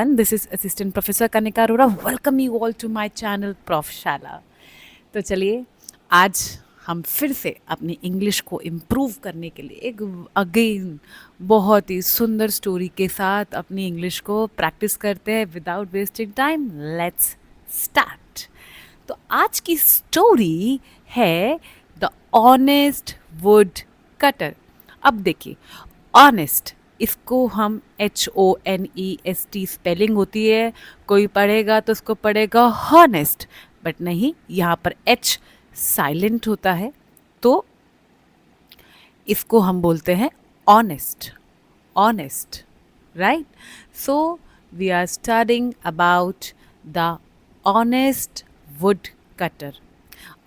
And this is Assistant Professor Kanika Arora. Welcome you all to my channel Prof शाला। तो चलिए आज हम फिर से अपनी इंग्लिश को इम्प्रूव करने के लिए एक अगेन बहुत ही सुंदर स्टोरी के साथ अपनी इंग्लिश को प्रैक्टिस करते हैं without wasting time. Let's start. तो आज की स्टोरी है द ऑनेस्ट वुड कटर। अब देखिए ऑनेस्ट, इसको हम HONEST स्पेलिंग होती है, कोई पढ़ेगा तो उसको पढ़ेगा हॉनेस्ट, बट नहीं, यहाँ पर H साइलेंट होता है तो इसको हम बोलते हैं honest. Honest, right? So we are studying about the honest woodcutter.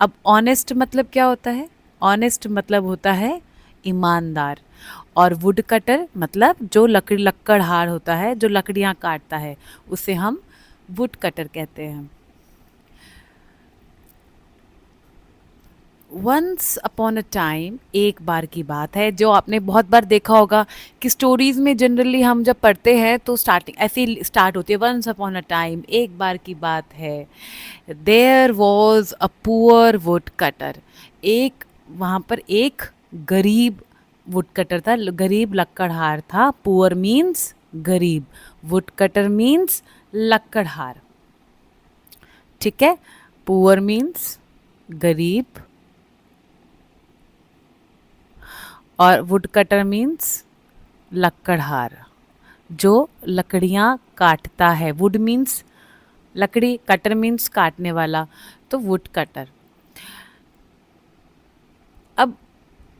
अब ऑनेस्ट मतलब क्या होता है? ऑनेस्ट मतलब होता है ईमानदार, और वुड कटर मतलब जो लकड़हार होता है, जो लकड़ियाँ काटता है, उसे हम वुड कटर कहते हैं। वंस अपॉन अ टाइम, एक बार की बात है, जो आपने बहुत बार देखा होगा कि स्टोरीज में जनरली हम जब पढ़ते हैं तो स्टार्टिंग ऐसे ही स्टार्ट होती है, वंस अपॉन अ टाइम, एक बार की बात है। There was a poor woodcutter, एक वहाँ पर एक गरीब वुड कटर था, गरीब लकड़हार था। पुअर मीन्स गरीब, वुड कटर मीन्स लकड़हार, ठीक है? पुअर मीन्स गरीब और वुड कटर मीन्स लकड़हार, जो लकड़ियाँ काटता है। वुड मीन्स लकड़ी, कटर मीन्स काटने वाला, तो वुड कटर। अब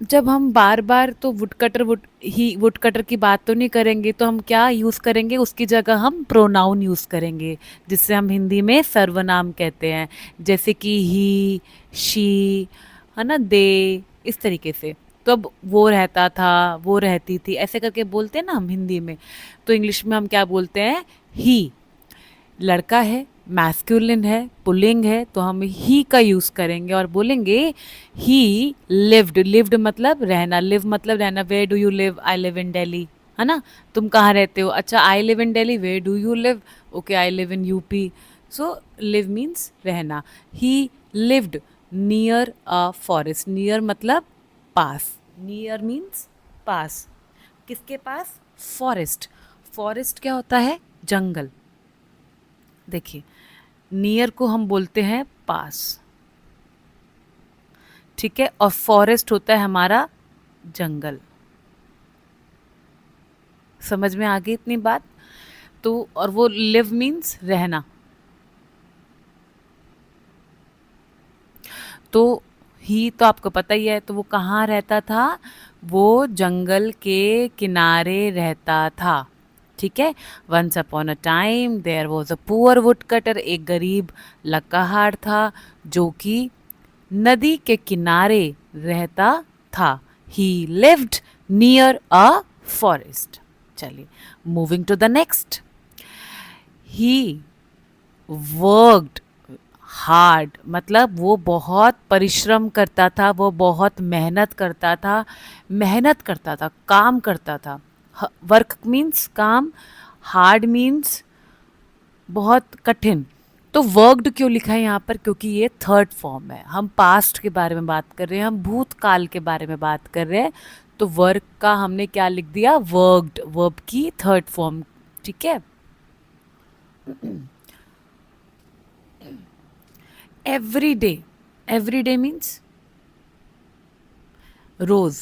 जब हम बार बार तो वुड कटर की बात तो नहीं करेंगे, तो हम क्या यूज़ करेंगे? उसकी जगह हम प्रोनाउन यूज़ करेंगे, जिससे हम हिंदी में सर्वनाम कहते हैं, जैसे कि ही, शी, है ना, दे, इस तरीके से। तो अब वो रहता था, वो रहती थी, ऐसे करके बोलते हैं ना हम हिंदी में। तो इंग्लिश में हम क्या बोलते हैं? ही। लड़का है, मैस्कुलिन है, पुल्लिंग है, तो हम ही का यूज़ करेंगे और बोलेंगे ही लिव्ड। लिव्ड मतलब रहना, लिव मतलब रहना। Where do you live? I live in Delhi, है ना? तुम कहाँ रहते हो? अच्छा, I live in Delhi. Where do you live? Okay, I live in UP. So live means रहना। He lived near a forest. Near मतलब पास, नियर मीन्स पास। किसके पास? फॉरेस्ट। फॉरेस्ट क्या होता है? जंगल। देखिए, नियर को हम बोलते हैं पास, ठीक है? और फॉरेस्ट होता है हमारा जंगल। समझ में आ गई इतनी बात? तो और वो लिव मीन्स रहना। तो ही तो आपको पता ही है, तो वो कहाँ रहता था? वो जंगल के किनारे रहता था, ठीक है? Once upon a time there was a poor woodcutter, एक गरीब लकड़हार था जो कि नदी के किनारे रहता था। He lived near a forest. चलिए, moving to the next. He worked hard, मतलब वो बहुत परिश्रम करता था, वो बहुत मेहनत करता था, काम करता था। वर्क मीन्स काम, हार्ड मीन्स बहुत कठिन। तो वर्कड क्यों लिखा है यहाँ पर? क्योंकि ये थर्ड फॉर्म है, हम पास्ट के बारे में बात कर रहे हैं, हम भूतकाल के बारे में बात कर रहे हैं। तो वर्क का हमने क्या लिख दिया? वर्कड, वर्ब की थर्ड फॉर्म, ठीक है? Every day, every day means रोज,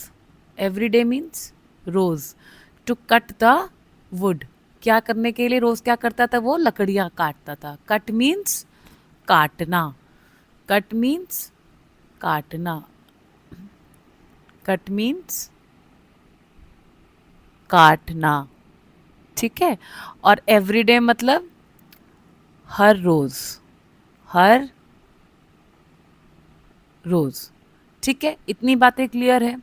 एवरी डे मीन्स रोज। टू कट द वुड, क्या करने के लिए रोज क्या करता था? वो लकड़ियाँ काटता था। कट मीन्स काटना, कट मीन्स काटना, कट मीन्स काटना, ठीक है? और एवरीडे मतलब हर रोज, हर रोज, ठीक है? इतनी बातें क्लियर है?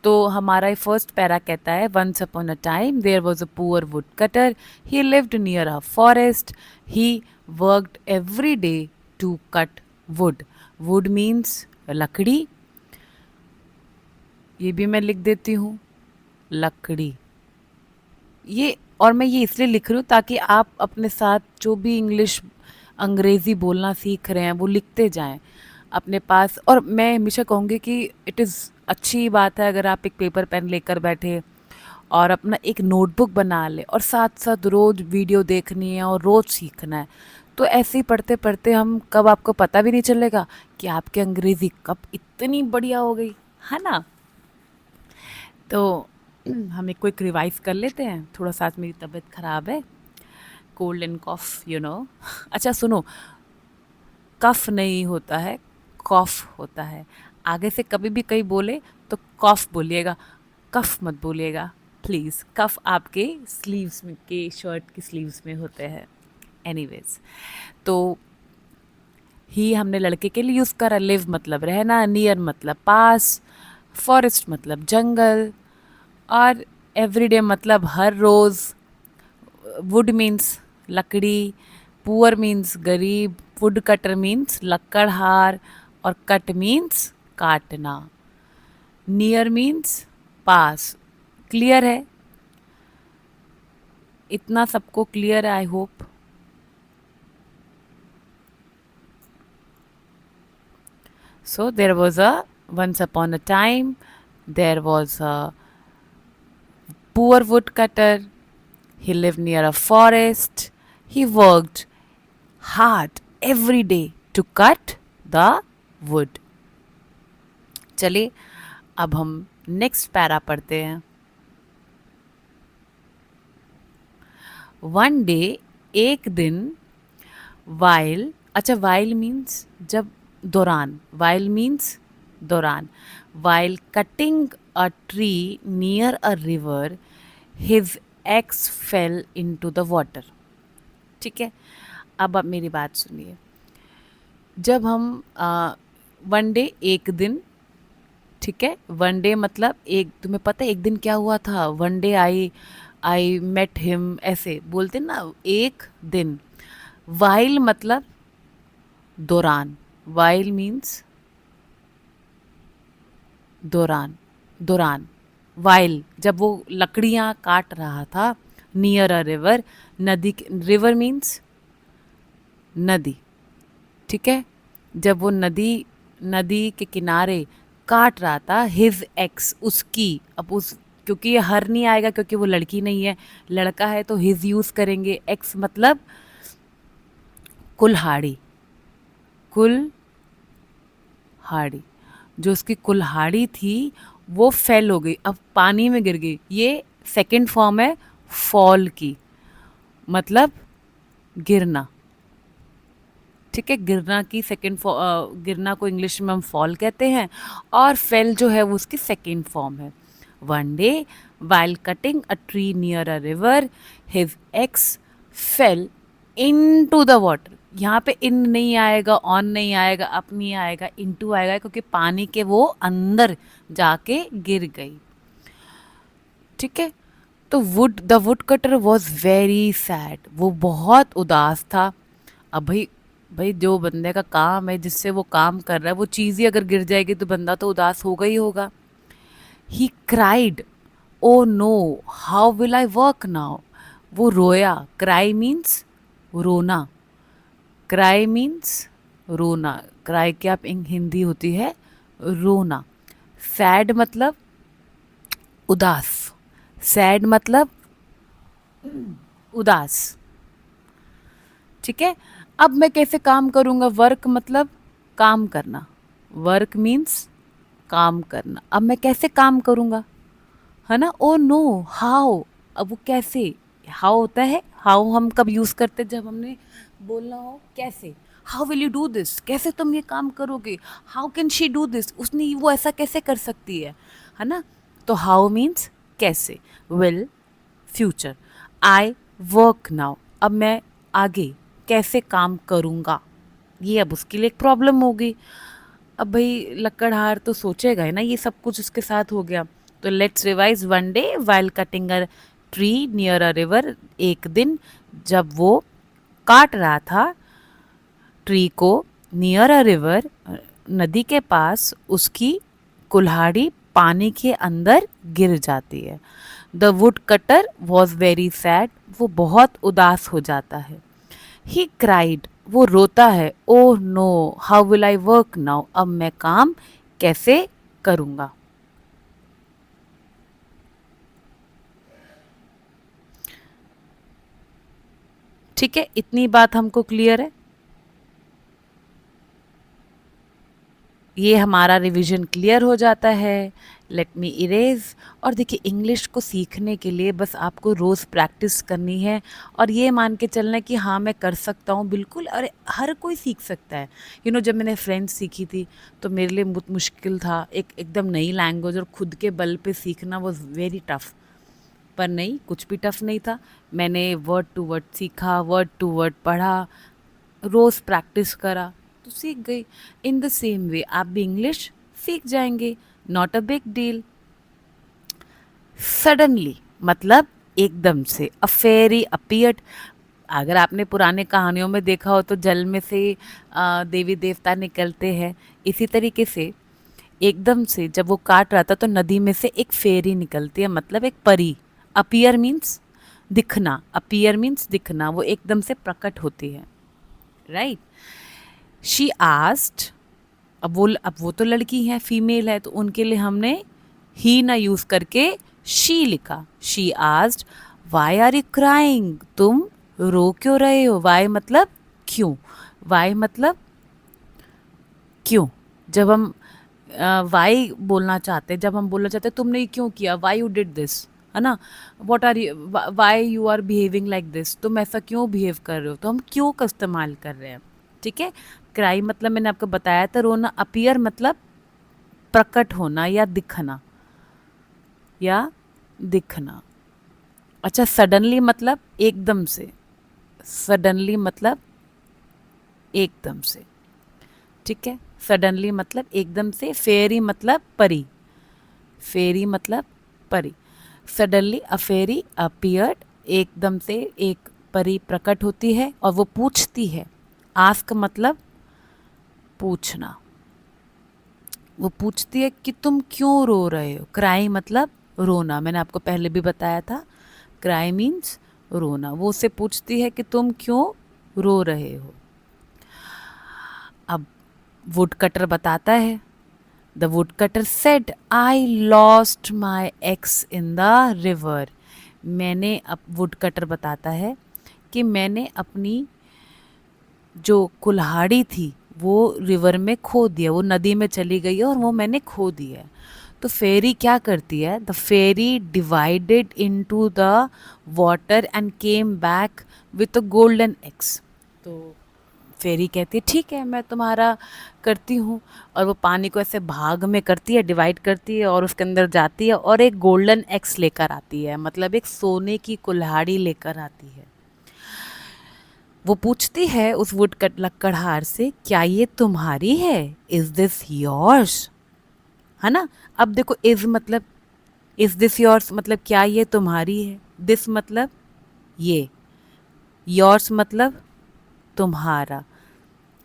तो हमारा फर्स्ट पैरा कहता है, once upon a time there was a poor woodcutter, he lived near a forest, he worked every day to cut wood. Wood means लकड़ी, ये भी मैं लिख देती हूँ, लकड़ी। ये और मैं ये इसलिए लिख रही हूँ ताकि आप अपने साथ जो भी इंग्लिश अंग्रेज़ी बोलना सीख रहे हैं वो लिखते जाएं अपने पास। और मैं हमेशा कहूँगी कि इट इज़ अच्छी बात है अगर आप एक पेपर पेन लेकर बैठे और अपना एक नोटबुक बना ले और साथ साथ रोज़ वीडियो देखनी है और रोज़ सीखना है। तो ऐसे ही पढ़ते पढ़ते हम कब आपको पता भी नहीं चलेगा कि आपकी अंग्रेज़ी कब इतनी बढ़िया हो गई, है ना? तो हम एक क्विक रिवाइज कर लेते हैं। थोड़ा सा आज मेरी तबीयत ख़राब है, cold and cough you know. अच्छा सुनो, कफ नहीं होता है, कॉफ होता है। आगे से कभी भी कहीं बोले तो कॉफ बोलिएगा, कफ मत बोलिएगा प्लीज़। कफ आपके स्लीव्स में के शर्ट की स्लीव्स में होते हैं। एनीवेज, तो ही हमने लड़के के लिए यूज़ करा। लिव मतलब रहना, नियर मतलब पास, फॉरेस्ट मतलब जंगल, और एवरीडे मतलब हर रोज़। वुड मीन्स लकड़ी, पुअर मीन्स गरीब, वुड कटर मीन्स लकड़हार, और कट मीन्स काटना। नियर मीन्स पास। क्लियर है? इतना सबको क्लियर है I hope. So there was a once upon a time there was a poor woodcutter. He lived near a forest. He worked hard every day to cut the wood. चलिए अब हम next para पढ़ते हैं। One day, एक दिन, while, अच्छा while means जब, दौरान, वाइल मीन्स दौरान, while cutting a tree near a river his ex fail into the water. ठीक है, अब आप मेरी बात सुनिए। जब हम वन डे एक दिन, ठीक है, वन डे मतलब एक, तुम्हें पता है एक दिन क्या हुआ था? One day I I met him, ऐसे बोलते ना, एक दिन। वाइल मतलब दौरान, वाइल मीन्स दौरान, दौरान, वाइल जब वो लकड़ियाँ काट रहा था, नियर अ रिवर, नदी, रिवर मीन्स नदी, ठीक है, जब वो नदी, नदी के किनारे काट रहा था, हिज एक्स, उसकी, अब उस, क्योंकि ये हर नहीं आएगा क्योंकि वो लड़की नहीं है, लड़का है तो हिज यूज़ करेंगे। एक्स मतलब कुल्हाड़ी, कुल्हाड़ी, जो उसकी कुल्हाड़ी थी वो फेल हो गई, अब पानी में गिर गई। ये सेकंड फॉर्म है फॉल की, मतलब गिरना, ठीक है, गिरना की सेकंड, गिरना को इंग्लिश में हम फॉल कहते हैं, और फेल जो है वो उसकी सेकंड फॉर्म है। One day while cutting a tree near a river his ex fail into the water. यहाँ पे इन नहीं आएगा, ऑन नहीं आएगा, अप नहीं आएगा, इनटू आएगा, क्योंकि पानी के वो अंदर जाके गिर गई। ठीक है, तो would, the wood cutter was very sad, वो बहुत उदास था। अब भाई, भाई जो बंदे का काम है, जिससे वो काम कर रहा है, वो चीज़ ही अगर गिर जाएगी तो बंदा तो उदास होगा ही होगा। He cried, oh no, how will I work now. वो रोया, क्राई मीन्स रोना, क्राई मीन्स रोना, क्राई की आप हिंदी होती है रोना। सैड मतलब उदास, सैड मतलब उदास, ठीक है। अब मैं कैसे काम करूँगा? वर्क मतलब काम करना, वर्क मीन्स काम करना। अब मैं कैसे काम करूँगा, है ना? ओ नो, हाउ, अब वो कैसे, हाउ होता है, हाउ हम कब यूज़ करते, जब हमने बोलना हो कैसे। How will you do this, कैसे तुम ये काम करोगे। How can she do this, उसने वो ऐसा कैसे कर सकती है ना? तो हाउ मीन्स कैसे, will future, I work now, अब मैं आगे कैसे काम करूँगा, ये अब उसके लिए एक प्रॉब्लम होगी। अब भाई लकड़हार तो सोचेगा ही ना, ये सब कुछ उसके साथ हो गया। तो let's revise. One day while cutting a tree near a river, एक दिन जब वो काट रहा था ट्री को नियर अ रिवर, नदी के पास, उसकी कुल्हाड़ी पानी के अंदर गिर जाती है। The would cutter was very sad, वो बहुत उदास हो जाता है। ही क्राइड, वो रोता है। Oh no, how will I work now, अब मैं काम कैसे करूँगा। ठीक है, इतनी बात हमको क्लियर है। ये हमारा रिवीजन क्लियर हो जाता है। Let me erase. और देखिए, इंग्लिश को सीखने के लिए बस आपको रोज़ प्रैक्टिस करनी है और ये मान के चलना है कि हाँ मैं कर सकता हूँ, बिल्कुल। और हर कोई सीख सकता है। जब मैंने फ्रेंच सीखी थी तो मेरे लिए बहुत मुश्किल था, एकदम नई लैंग्वेज और खुद के बल पे सीखना वॉज वेरी टफ। पर नहीं, कुछ भी टफ नहीं था। मैंने वर्ड टू वर्ड सीखा, वर्ड टू वर्ड पढ़ा, रोज़ प्रैक्टिस करा तो सीख गई। इन द सेम वे आप भी इंग्लिश सीख जाएंगे। Not a big deal. Suddenly मतलब एकदम से। अ फेरी अपीयर्ड, अगर आपने पुराने कहानियों में देखा हो तो जल में से देवी देवता निकलते हैं। इसी तरीके से एकदम से जब वो काट रहा था तो नदी में से एक फेरी निकलती है, मतलब एक परी। अपीयर मीन्स दिखना, अपीयर मीन्स दिखना, वो एकदम से प्रकट होती है। राइट। शी आस्ट, अब वो तो लड़की है, फीमेल है, तो उनके लिए हमने ही ना यूज करके शी लिखा। She asked, why are you crying, तुम रो क्यों रहे हो। वाई मतलब क्यों, वाई मतलब क्यों। जब हम वाई बोलना चाहते हैं, जब हम बोलना चाहते हैं तुमने ये क्यों किया, वाई यू डिड दिस, है ना। What are you, why you are behaving like this, तुम ऐसा क्यों बिहेव कर रहे हो, तो हम क्यों का इस्तेमाल कर रहे हैं। ठीक है। क्राई मतलब मैंने आपको बताया था, रोना। अपीयर मतलब प्रकट होना या दिखना, या दिखना। अच्छा, सडनली मतलब एकदम से, सडनली मतलब एकदम से। ठीक है, सडनली मतलब एकदम से। फेरी मतलब परी, फेरी मतलब परी। सडनली अ फेरी अपीयर्ड, एकदम से एक परी प्रकट होती है और वो पूछती है। आस्क मतलब पूछना, वो पूछती है कि तुम क्यों रो रहे हो। क्राई मतलब रोना, मैंने आपको पहले भी बताया था। क्राई मीन्स रोना। वो उससे पूछती है कि तुम क्यों रो रहे हो। अब वुड कटर बताता है, the would cutter said, I lost my x in the river. मैंने, अब वुड कटर बताता है कि मैंने अपनी जो कुल्हाड़ी थी वो रिवर में खो दिया, वो नदी में चली गई है और वो मैंने खो दिया है। तो फेरी क्या करती है, the fairy divided into the water and came back with a golden axe. तो फेरी कहती है ठीक है, मैं तुम्हारा करती हूँ। और वो पानी को ऐसे भाग में करती है, डिवाइड करती है और उसके अंदर जाती है और एक गोल्डन एक्स लेकर आती है, मतलब एक सोने की कुल्हाड़ी लेकर आती है। वो पूछती है उस वुड कट लकड़हार से, क्या ये तुम्हारी है, इज दिस योर्स, है ना। अब देखो, इज मतलब, इज दिस योर्स मतलब क्या ये तुम्हारी है, दिस मतलब ये, योर्स मतलब तुम्हारा।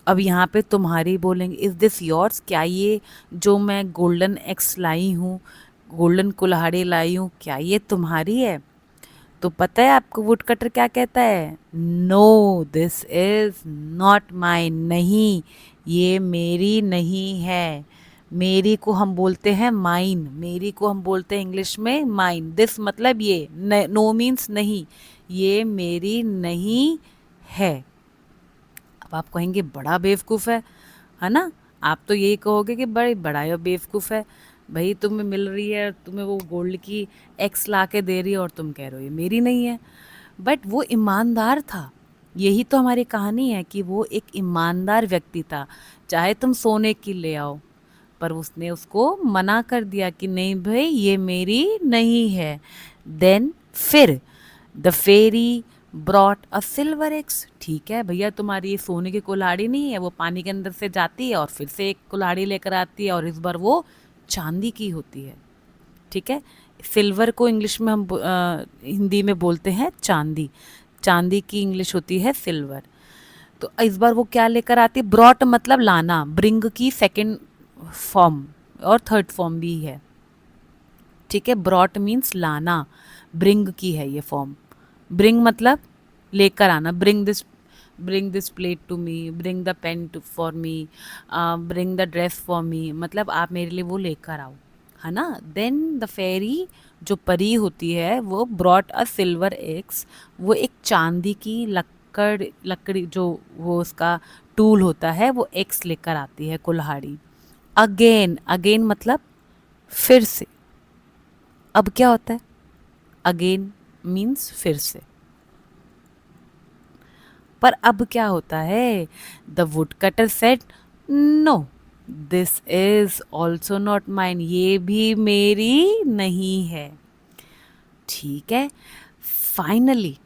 अब यहाँ पे तुम्हारी बोलेंगे, इज दिस योर्स, क्या ये जो मैं गोल्डन एक्स लाई हूँ, गोल्डन कुल्हाड़ी लाई हूँ, क्या ये तुम्हारी है। तो पता है आपको वुड कटर क्या कहता है, no this is not mine, नहीं ये मेरी नहीं है। मेरी को हम बोलते हैं माइन, मेरी को हम बोलते हैं इंग्लिश में माइन। दिस मतलब ये, नो मीन्स नहीं, ये मेरी नहीं है। अब आप कहेंगे बड़ा बेवकूफ़ है ना। आप तो यही कहोगे कि बड़ी बड़ा या बेवकूफ़ है, भाई तुम्हें मिल रही है, तुम्हें वो गोल्ड की एक्स ला के दे रही है और तुम कह रहे हो ये मेरी नहीं है। बट वो ईमानदार था। यही तो हमारी कहानी है कि वो एक ईमानदार व्यक्ति था। चाहे तुम सोने की ले आओ, पर उसने उसको मना कर दिया कि नहीं भाई ये मेरी नहीं है। देन फिर the fairy brought a silver axe, ठीक है भैया तुम्हारी ये सोने की कुल्हाड़ी नहीं है, वो पानी के अंदर से जाती है और फिर से एक कुल्हाड़ी लेकर आती है और इस बार वो चांदी की होती है। ठीक है, सिल्वर को इंग्लिश में हम हिंदी में बोलते हैं चांदी, चांदी की इंग्लिश होती है सिल्वर। तो इस बार वो क्या लेकर आती है, ब्रॉट मतलब लाना, ब्रिंग की सेकंड फॉर्म और थर्ड फॉर्म भी है। ठीक है, ब्रॉट मीन्स लाना, ब्रिंग की है ये फॉर्म। ब्रिंग मतलब लेकर आना, bring this plate to me, bring the pen to for me, bring the dress for me, मतलब आप मेरे लिए वो लेकर आओ, है ना। देन द फेरी, जो परी होती है, वो ब्रॉट अ सिल्वर एक्स, वो एक चांदी की लकड़ी जो वो उसका टूल होता है, वो एक्स लेकर आती है, कुल्हाड़ी। अगेन, अगेन मतलब फिर से। अब क्या होता है, अगेन मीन्स फिर से। पर अब क्या होता है, the woodcutter said no, this is also not mine, ये भी मेरी नहीं है। ठीक है, फाइनली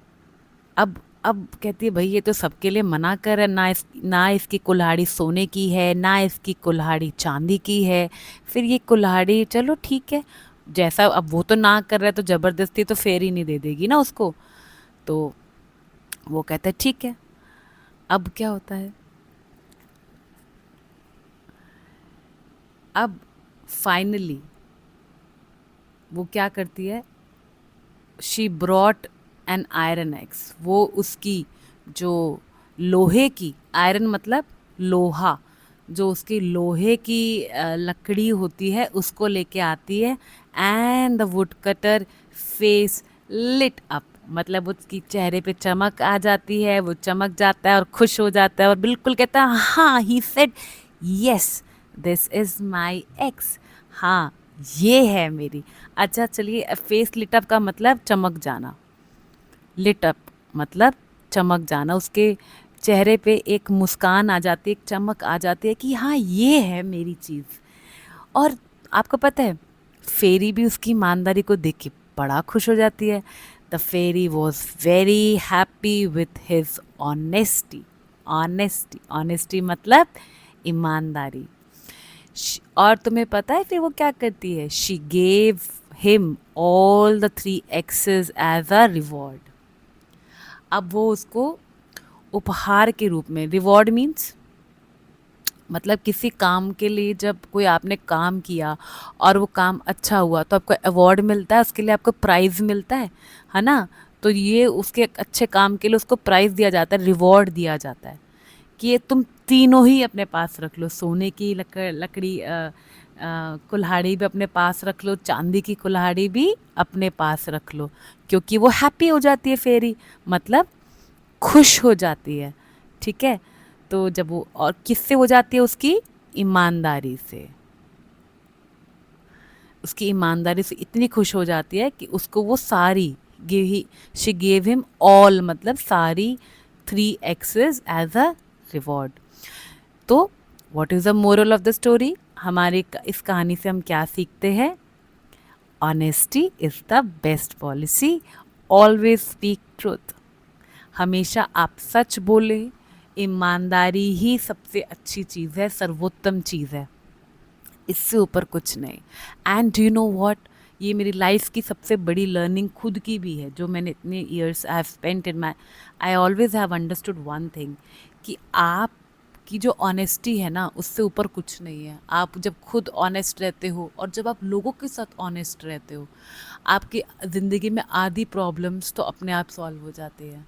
अब कहती है भाई ये तो सबके लिए मना कर है, ना इसकी कुल्हाड़ी सोने की है, ना इसकी कुल्हाड़ी चांदी की है, फिर ये कुल्हाड़ी चलो ठीक है, जैसा अब वो तो ना कर रहा है तो ज़बरदस्ती तो फेर ही नहीं दे देगी ना उसको। तो वो कहता है ठीक है। अब क्या होता है, अब फाइनली वो क्या करती है, she brought an iron x, वो उसकी जो लोहे की, आयरन मतलब लोहा, जो उसकी लोहे की लकड़ी होती है उसको लेके आती है। And the woodcutter face lit up, मतलब उसकी चेहरे पे चमक आ जाती है, वो चमक जाता है और खुश हो जाता है और बिल्कुल कहता है हाँ, he said yes, this is my x, हाँ ये है मेरी। अच्छा चलिए, फेस लिटअप का मतलब चमक जाना, लिटअप मतलब चमक जाना, उसके चेहरे पे एक मुस्कान आ जाती है, एक चमक आ जाती है कि हाँ ये है मेरी चीज़। और आपको पता है, फेरी भी उसकी ईमानदारी को देख के बड़ा खुश हो जाती है। The fairy was very happy with his honesty, honesty, honesty मतलब ईमानदारी। और तुम्हें पता है फिर वो क्या करती है, she gave him all the 3 axes as a reward. अब वो उसको उपहार के रूप में, रिवॉर्ड मीन्स मतलब किसी काम के लिए जब कोई आपने काम किया और वो काम अच्छा हुआ तो आपको अवार्ड मिलता है, उसके लिए आपको प्राइज़ मिलता है ना। तो ये उसके अच्छे काम के लिए उसको प्राइज़ दिया जाता है, रिवॉर्ड दिया जाता है कि ये तुम तीनों ही अपने पास रख लो, सोने की लकड़ी कुल्हाड़ी भी अपने पास रख लो, चांदी की कुल्हाड़ी भी अपने पास रख लो, क्योंकि वो हैप्पी हो जाती है फेरी, मतलब खुश हो जाती है। ठीक है, तो जब वो, और किससे हो जाती है, उसकी ईमानदारी से, उसकी ईमानदारी से इतनी खुश हो जाती है कि उसको वो सारी give he she gave him all, मतलब सारी 3 एक्सेस एज अ रिवॉर्ड। तो what is the moral of the story, हमारे इस कहानी से हम क्या सीखते हैं, honesty is the best policy, always speak truth, हमेशा आप सच बोलें, ईमानदारी ही सबसे अच्छी चीज़ है, सर्वोत्तम चीज़ है, इससे ऊपर कुछ नहीं। And do you know what, ये मेरी लाइफ की सबसे बड़ी लर्निंग खुद की भी है, जो मैंने इतने years I have spent in my, I always have understood one thing, कि आप की जो ऑनेस्टी है ना, उससे ऊपर कुछ नहीं है। आप जब खुद ऑनेस्ट रहते हो और जब आप लोगों के साथ ऑनेस्ट रहते हो, आपकी ज़िंदगी में आधी प्रॉब्लम्स तो अपने आप सॉल्व हो जाती है।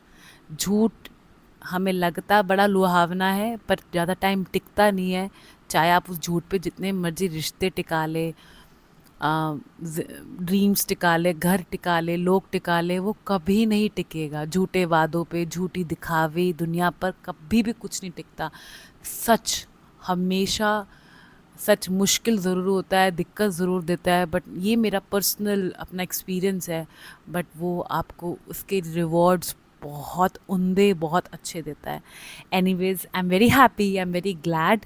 झूठ हमें लगता बड़ा लुभावना है पर ज़्यादा टाइम टिकता नहीं है, चाहे आप उस झूठ पे जितने मर्जी रिश्ते टिका ले, ड्रीम्स टिका ले, घर टिका ले, लोग टिका ले, वो कभी नहीं टिकेगा। झूठे वादों पे, झूठी दिखावे दुनिया पर कभी भी कुछ नहीं टिकता। सच हमेशा, सच मुश्किल ज़रूर होता है, दिक्कत ज़रूर देता है, बट ये मेरा पर्सनल अपना एक्सपीरियंस है, बट वो आपको उसके रिवॉर्ड्स बहुत उम्दे, बहुत अच्छे देता है। Anyways, I am very happy, I am very glad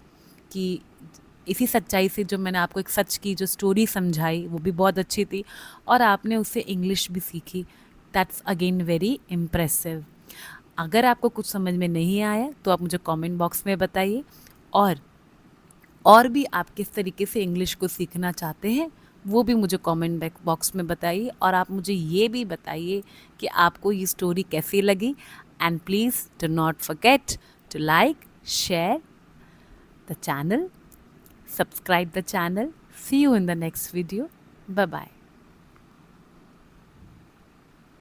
कि इसी सच्चाई से जो मैंने आपको एक सच की जो स्टोरी समझाई वो भी बहुत अच्छी थी और आपने उससे इंग्लिश भी सीखी, दैट्स अगेन वेरी इम्प्रेसिव। अगर आपको कुछ समझ में नहीं आया तो आप मुझे कमेंट बॉक्स में बताइए, और भी आप किस तरीके से इंग्लिश को सीखना चाहते हैं वो भी मुझे कमेंट बॉक्स में बताइए, और आप मुझे ये भी बताइए कि आपको ये स्टोरी कैसी लगी। And please do not forget to like, share the channel, subscribe the channel. See you in the next video. Bye bye.